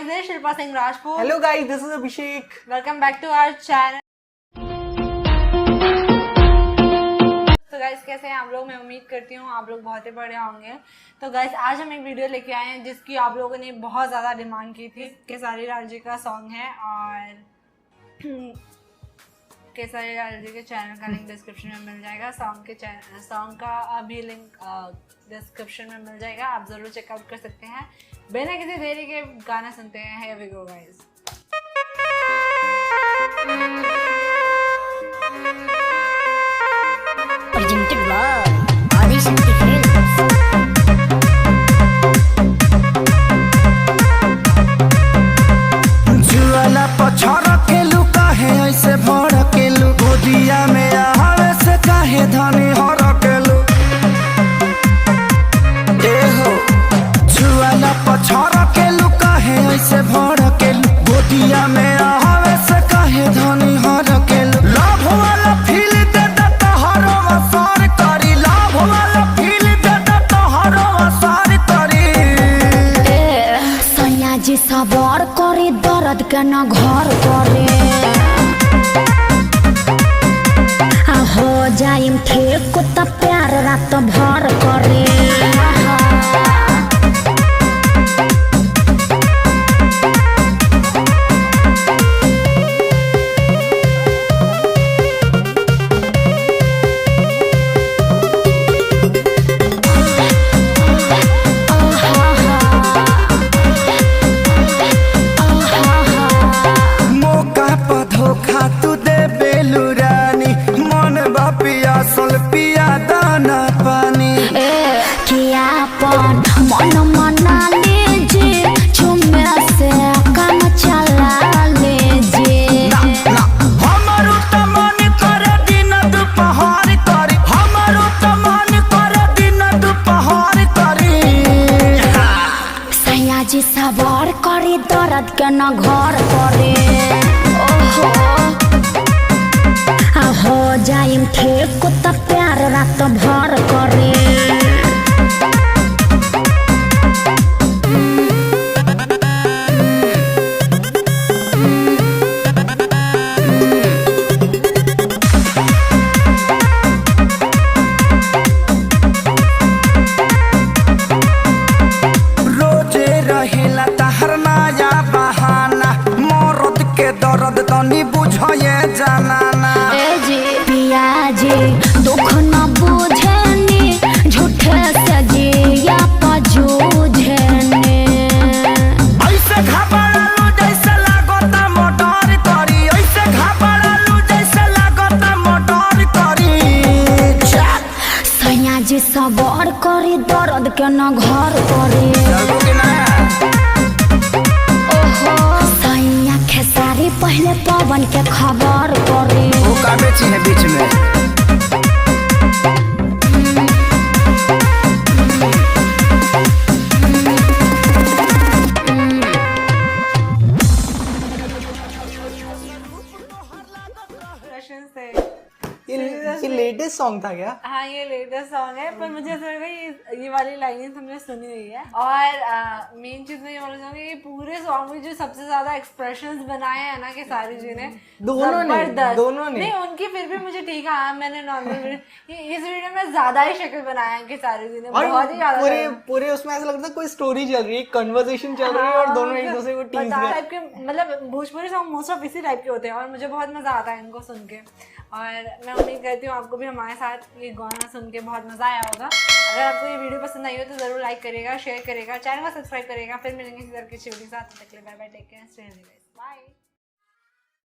This is Shilpa Singh Rajput. Hello guys, this is Abhishek. Welcome back to our channel. तो guys कैसे हैं आप लोग? मैं उम्मीद करती हूँ आप लोग बहुत ही बढ़िया होंगे। तो गाइस आज हम एक वीडियो लेके आए हैं जिसकी आप लोगों ने बहुत ज़्यादा डिमांड की थी। केसारी लाल जी का सॉन्ग है और केसारी लाल जी के चैनल का लिंक डिस्क्रिप्शन में मिल जाएगा। सॉन्ग का भी लिंक डिस्क्रिप्शन में मिल जाएगा, आप ज़रूर चेकआउट कर सकते हैं। बिना किसी देरी के गाना सुनते हैं। Here we go guys. Presented by Adishakti Films. जुआला पछड़ के लू काहे ऐसे भड़ के लू गोदिया में आवे से काहे धनी हर के लू ए हो जुआला पछड़ के लू काहे ऐसे भड़ के लू गोदिया में आवे से काहे धनी हर के लू लाभ वाला फील दे दत हर वसार करी लाभ वाला फील दे दत हर वसार करी सैया जी सबर करे दर्द के न घर करे हो जाइम ठीक त प्यार रात भर करे धोखा तू दे बेलू रानी मन बा पियासल पिया दाना पानी किया पन मन मना लीजिए चुम्मे से काम चला लीजिए हमारो त मन करे दिन दोपहर करी हमारो त मन करे दिन दोपहर करी सैया जी सबर करी दर्द के न घर करे हो जाइम ठीक त प्यार रात भर करे रोजे रहेला तहर नया बहाना मरद के दर्द तनी बुझे जाना पिया जी दुख न बुझेनी झूठे से जिया पजूझेनी ऐसे घबरालू जैसे लागता मोटर करी ऐसे घबरालू जैसे लागता मोटर करी सैया जी सबर करी दर्द के न घर करे सैया खेसारी पहले पवन के खबर करे वो का बेची है बीच में ये लेटेस्ट सॉन्ग था क्या? हाँ ये लेटेस्ट सॉन्ग है, पर मुझे ऐसा लगा ये वाली लाइनें हमने सुनी हुई है। और मेन चीज मैं ये बोलना चाहूँगी कि पूरे सॉन्ग में जो सबसे ज्यादा एक्सप्रेशंस बनाए हैं ना केसारी जी ने, दोनों ने नहीं उनकी फिर भी मुझे ठीक है। मैंने नॉर्मल इस वीडियो में ज्यादा ही शक्ल बनाया है केसारी जी ने, बहुत ही ज्यादा। पूरे उसमें ऐसा लगता है कोई स्टोरी चल रही है, कन्वर्सेशन चल रही है और दोनों एक दूसरे को टीज टाइप के, मतलब भोजपुरी सॉन्ग मोस्ट ऑफ इसी टाइप के होते हैं और मुझे बहुत मजा आता है इनको सुन के। और मैं उम्मीद करती हूँ आपको भी हमारे साथ ये गाना सुन के बहुत मजा आया होगा। अगर आपको ये वीडियो पसंद आई हो तो जरूर लाइक करिएगा, शेयर करिएगा, चैनल को सब्सक्राइब करिएगा। फिर मिलेंगे इसी तरह की वीडियो के साथ। Bye bye, take care, stay healthy guys, by.